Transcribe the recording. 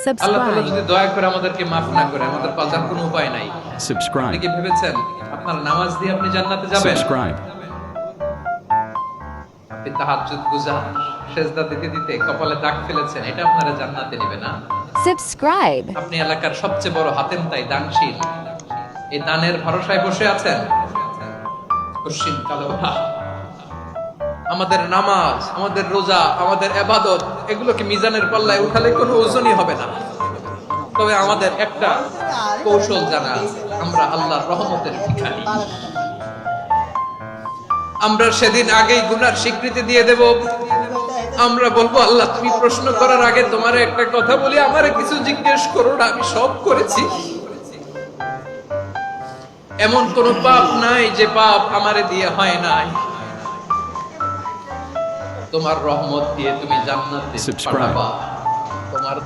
আল্লাহ তাআলা Subscribe. যদি দয়া করে আমাদেরকে মাফ না করে, আমাদের বাঁচার কোনো উপায় নাই। আপনি Subscribe. কি ভেবেছেন আপনার নামাজ দিয়ে আপনি জান্নাতে যাবেন? Subscribe. আপনি তাহাজ্জুদ গুজার, সেজদা দিতে দিতে কপালে দাগ ফেলেছেন, এটা আপনারা জান্নাতে নেবে না। Subscribe. আপনি এলাকার সবচেয়ে বড় হাতেম তাই দানশীল, এই দানের ভরসায় বসে আছেন। কশিন কালো ভাব। আমাদের নামাজ, আমাদের রোজা, আমাদের ইবাদত, এগুলোকে মিজানের পাল্লায় উঠালে কোনো ওজনই হবে না। তবে আমাদের একটা কৌশল জানা আছে, আমরা আল্লাহর রহমতের ভিখারি। আমরা সেদিন আগেই গুনার স্বীকৃতি দিয়ে দেব। আমরা বলবো, আল্লাহ তুমি প্রশ্ন করার আগে তোমার একটা কথা বলি, আমারে কিছু জিজ্ঞেস করো না, আমি সব করেছি। এমন কোন পাপ নাই যে পাপ আমারে দিয়ে হয় নাই। তোমার রহমত দিয়ে তুমি জান্নাতে Subscribe. পাঠাবা। তোমার